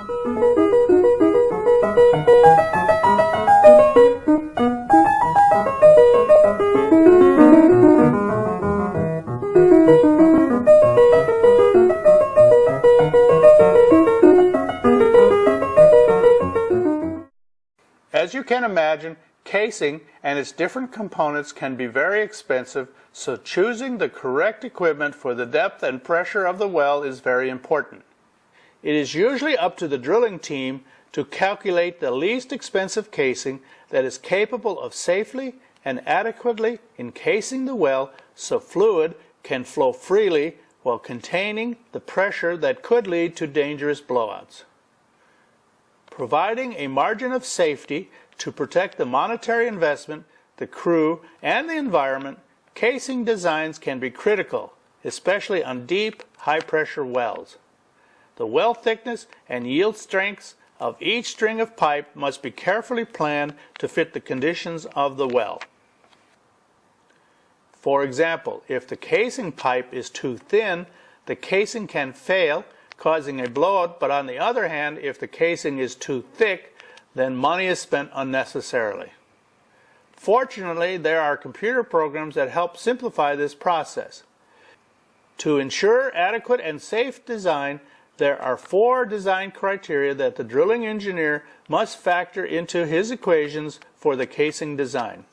As you can imagine, casing and its different components can be very expensive, so choosing the correct equipment for the depth and pressure of the well is very important. It is usually up to the drilling team to calculate the least expensive casing that is capable of safely and adequately encasing the well so fluid can flow freely while containing the pressure that could lead to dangerous blowouts. Providing a margin of safety to protect the monetary investment, the crew, and the environment, casing designs can be critical, especially on deep, high-pressure wells. The well thickness and yield strengths of each string of pipe must be carefully planned to fit the conditions of the well. For example, if the casing pipe is too thin, the casing can fail, causing a blowout, but on the other hand, if the casing is too thick, then money is spent unnecessarily. Fortunately, there are computer programs that help simplify this process. To ensure adequate and safe design, there are 4 design criteria that the drilling engineer must factor into his equations for the casing design.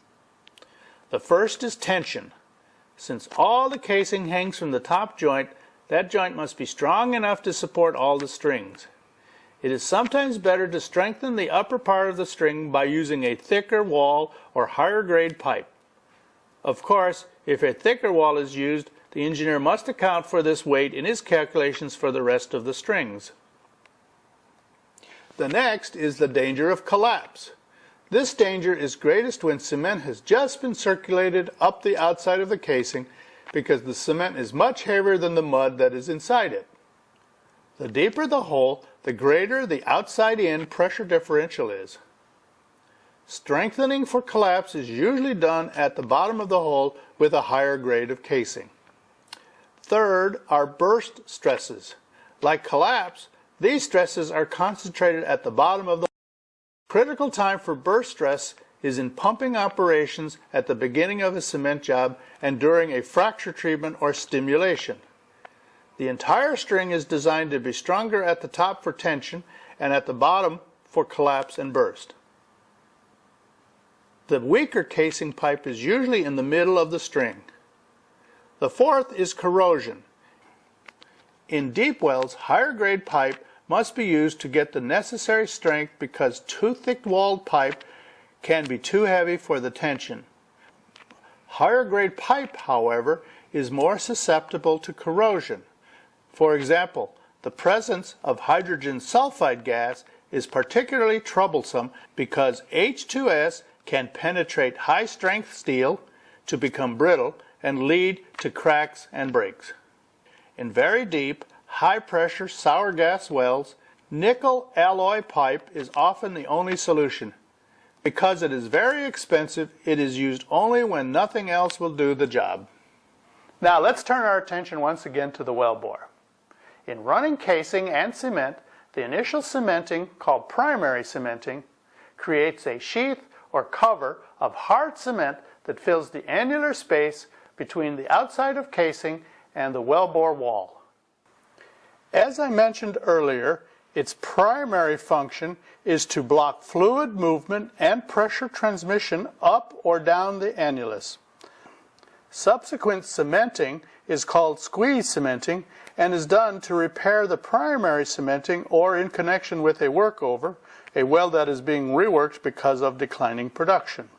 The first is tension. Since all the casing hangs from the top joint, that joint must be strong enough to support all the strings. It is sometimes better to strengthen the upper part of the string by using a thicker wall or higher grade pipe. Of course, if a thicker wall is used, the engineer must account for this weight in his calculations for the rest of the strings. The next is the danger of collapse. This danger is greatest when cement has just been circulated up the outside of the casing, because the cement is much heavier than the mud that is inside it. The deeper the hole, the greater the outside-in pressure differential is. Strengthening for collapse is usually done at the bottom of the hole with a higher grade of casing. Third are burst stresses. Like collapse, these stresses are concentrated at the bottom of the hole. Critical time for burst stress is in pumping operations at the beginning of a cement job and during a fracture treatment or stimulation. The entire string is designed to be stronger at the top for tension and at the bottom for collapse and burst. The weaker casing pipe is usually in the middle of the string. The fourth is corrosion. In deep wells, higher grade pipe must be used to get the necessary strength because too thick-walled pipe can be too heavy for the tension. Higher grade pipe, however, is more susceptible to corrosion. For example, the presence of hydrogen sulfide gas is particularly troublesome because H2S can penetrate high-strength steel to become brittle and lead to cracks and breaks. In very deep, high-pressure sour gas wells, nickel alloy pipe is often the only solution. Because it is very expensive, it is used only when nothing else will do the job. Now let's turn our attention once again to the wellbore. In running casing and cement, the initial cementing, called primary cementing, creates a sheath or cover of hard cement that fills the annular space between the outside of casing and the wellbore wall. As I mentioned earlier, its primary function is to block fluid movement and pressure transmission up or down the annulus. Subsequent cementing is called squeeze cementing and is done to repair the primary cementing or in connection with a workover, a well that is being reworked because of declining production.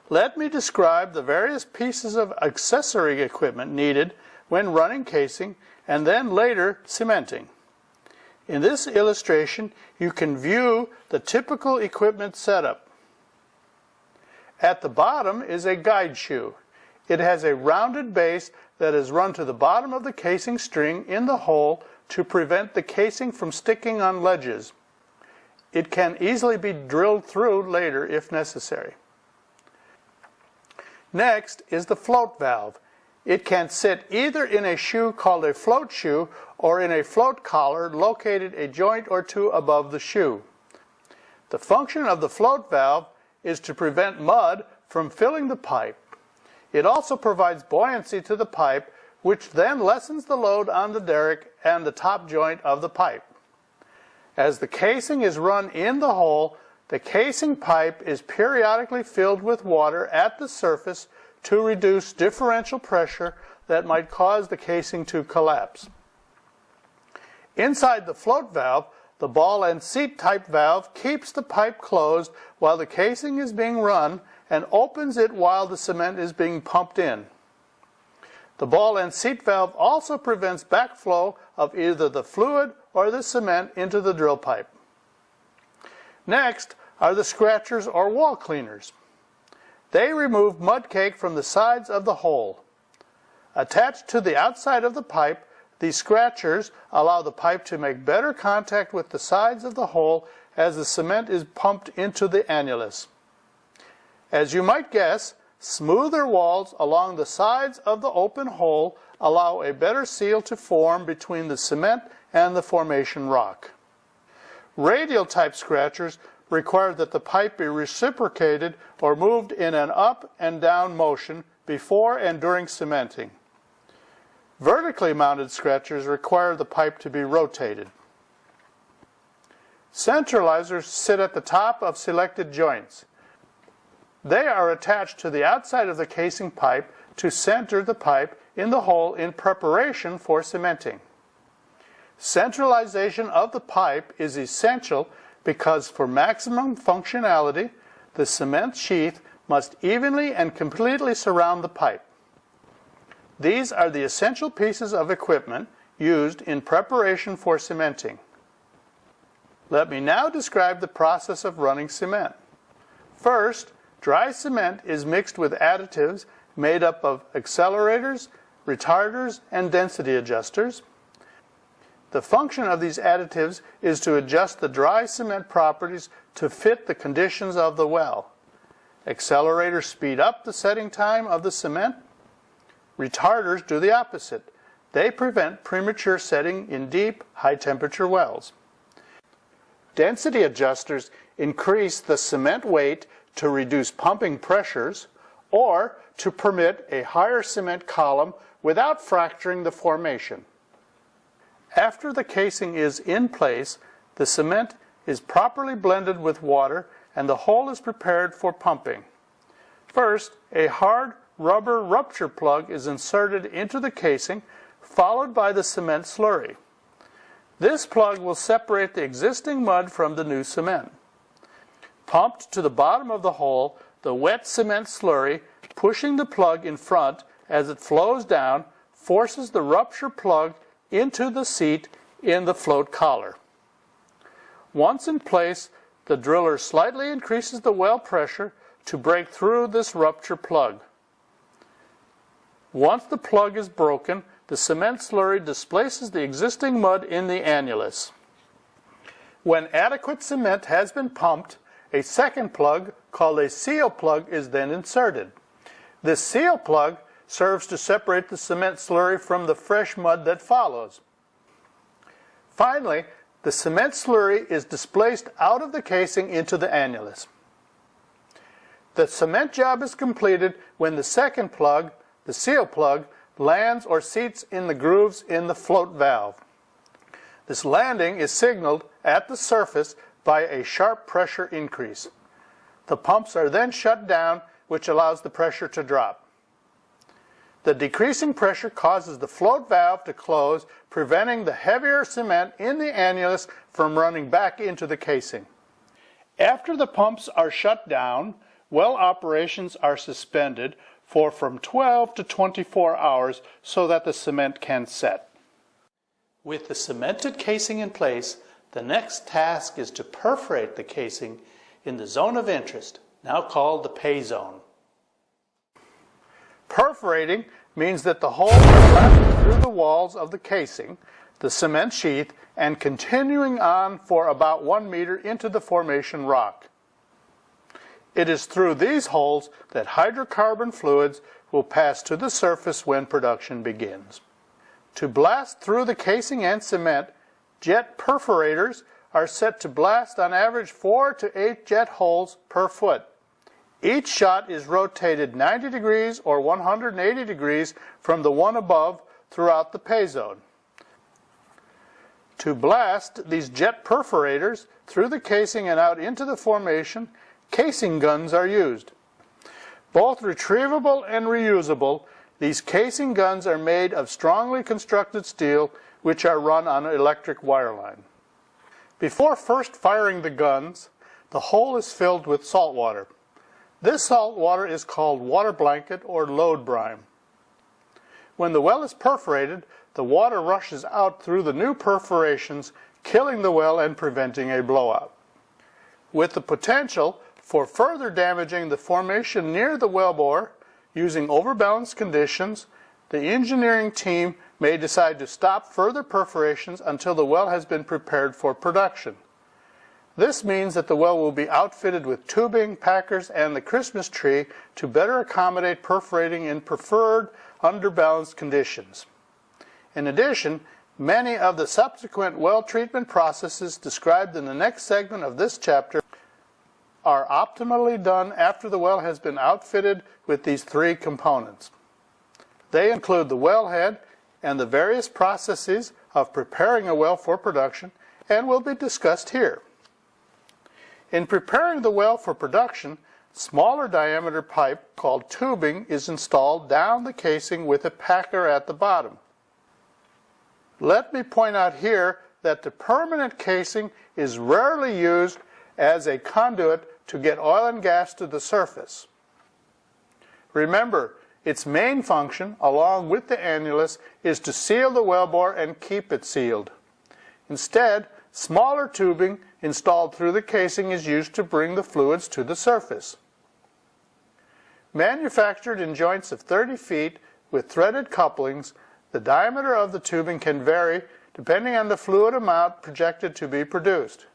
Let me describe the various pieces of accessory equipment needed when running casing and then later cementing. In this illustration, you can view the typical equipment setup. At the bottom is a guide shoe. It has a rounded base that is run to the bottom of the casing string in the hole to prevent the casing from sticking on ledges. It can easily be drilled through later if necessary. Next is the float valve. It can sit either in a shoe called a float shoe or in a float collar located a joint or two above the shoe. The function of the float valve is to prevent mud from filling the pipe. It also provides buoyancy to the pipe, which then lessens the load on the derrick and the top joint of the pipe. As the casing is run in the hole, the casing pipe is periodically filled with water at the surface to reduce differential pressure that might cause the casing to collapse. Inside the float valve, the ball and seat type valve keeps the pipe closed while the casing is being run and opens it while the cement is being pumped in. The ball and seat valve also prevents backflow of either the fluid or the cement into the drill pipe. Next are the scratchers or wall cleaners. They remove mud cake from the sides of the hole. Attached to the outside of the pipe, these scratchers allow the pipe to make better contact with the sides of the hole as the cement is pumped into the annulus. As you might guess, smoother walls along the sides of the open hole allow a better seal to form between the cement and the formation rock. Radial type scratchers require that the pipe be reciprocated or moved in an up and down motion before and during cementing. Vertically mounted scratchers require the pipe to be rotated. Centralizers sit at the top of selected joints. They are attached to the outside of the casing pipe to center the pipe in the hole in preparation for cementing. Centralization of the pipe is essential because for maximum functionality, the cement sheath must evenly and completely surround the pipe. These are the essential pieces of equipment used in preparation for cementing. Let me now describe the process of running cement. First, dry cement is mixed with additives made up of accelerators, retarders, and density adjusters. The function of these additives is to adjust the dry cement properties to fit the conditions of the well. Accelerators speed up the setting time of the cement. Retarders do the opposite. They prevent premature setting in deep, high-temperature wells. Density adjusters increase the cement weight to reduce pumping pressures or to permit a higher cement column without fracturing the formation. After the casing is in place, the cement is properly blended with water and the hole is prepared for pumping. First, a hard rubber rupture plug is inserted into the casing, followed by the cement slurry. This plug will separate the existing mud from the new cement. Pumped to the bottom of the hole, the wet cement slurry, pushing the plug in front as it flows down, forces the rupture plug into the seat in the float collar. Once in place, the driller slightly increases the well pressure to break through this rupture plug. Once the plug is broken, the cement slurry displaces the existing mud in the annulus. When adequate cement has been pumped, a second plug, called a seal plug, is then inserted. This seal plug serves to separate the cement slurry from the fresh mud that follows. Finally, the cement slurry is displaced out of the casing into the annulus. The cement job is completed when the second plug, the seal plug, lands or seats in the grooves in the float valve. This landing is signaled at the surface by a sharp pressure increase. The pumps are then shut down, which allows the pressure to drop. The decreasing pressure causes the float valve to close, preventing the heavier cement in the annulus from running back into the casing. After the pumps are shut down, well operations are suspended for from 12 to 24 hours so that the cement can set. With the cemented casing in place, the next task is to perforate the casing in the zone of interest, now called the pay zone. Perforating means that the hole is left through the walls of the casing, the cement sheath, and continuing on for about 1 meter into the formation rock. It is through these holes that hydrocarbon fluids, will pass to the surface when production begins. To blast through the casing and cement, jet perforators are set to blast on average 4 to 8 jet holes per foot. Each shot is rotated 90 degrees or 180 degrees from the one above throughout the pay zone. To blast these jet perforators through the casing and out into the formation, casing guns are used. Both retrievable and reusable, these casing guns are made of strongly constructed steel which are run on an electric wireline. Before first firing the guns, the hole is filled with salt water. This salt water is called water blanket or load brine. When the well is perforated, the water rushes out through the new perforations, killing the well and preventing a blowout. With the potential for further damaging the formation near the wellbore, using overbalanced conditions, the engineering team may decide to stop further perforations until the well has been prepared for production. This means that the well will be outfitted with tubing, packers, and the Christmas tree to better accommodate perforating in preferred underbalanced conditions. In addition, many of the subsequent well treatment processes described in the next segment of this chapter are optimally done after the well has been outfitted with these three components. They include the wellhead and the various processes of preparing a well for production and will be discussed here. In preparing the well for production, smaller diameter pipe called tubing is installed down the casing with a packer at the bottom. Let me point out here that the permanent casing is rarely used as a conduit to get oil and gas to the surface. Remember, its main function, along with the annulus, is to seal the wellbore and keep it sealed. Instead, smaller tubing installed through the casing is used to bring the fluids to the surface. Manufactured in joints of 30 feet with threaded couplings, the diameter of the tubing can vary depending on the fluid amount projected to be produced.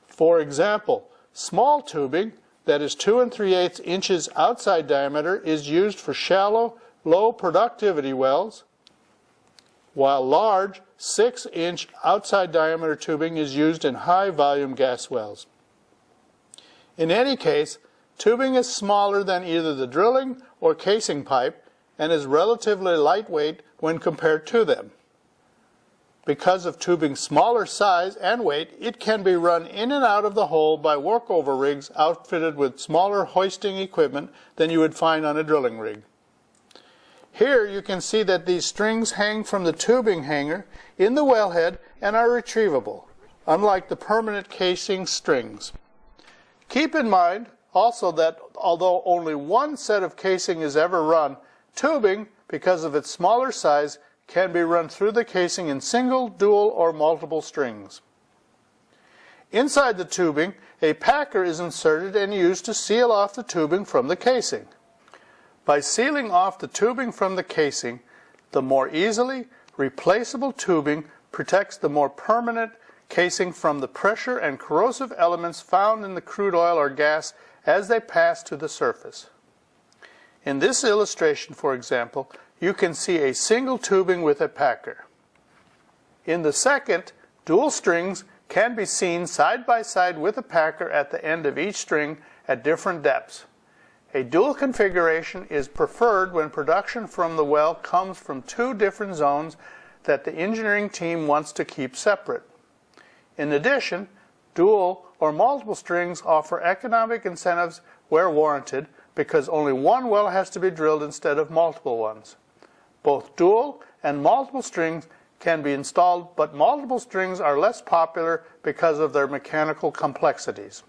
For example, small tubing that is 2 3/8 inches outside diameter is used for shallow, low productivity wells, while large 6-inch outside diameter tubing is used in high volume gas wells. In any case, tubing is smaller than either the drilling or casing pipe and is relatively lightweight when compared to them. Because of tubing's smaller size and weight, it can be run in and out of the hole by workover rigs outfitted with smaller hoisting equipment than you would find on a drilling rig. Here you can see that these strings hang from the tubing hanger in the wellhead and are retrievable, unlike the permanent casing strings. Keep in mind also that although only one set of casing is ever run, tubing, because of its smaller size, can be run through the casing in single, dual, or multiple strings. Inside the tubing, a packer is inserted and used to seal off the tubing from the casing. By sealing off the tubing from the casing, the more easily replaceable tubing protects the more permanent casing from the pressure and corrosive elements found in the crude oil or gas as they pass to the surface. In this illustration, for example, you can see a single tubing with a packer. In the second, dual strings can be seen side by side with a packer at the end of each string at different depths. A dual configuration is preferred when production from the well comes from two different zones that the engineering team wants to keep separate. In addition, dual or multiple strings offer economic incentives where warranted because only one well has to be drilled instead of multiple ones. Both dual and multiple strings can be installed, but multiple strings are less popular because of their mechanical complexities.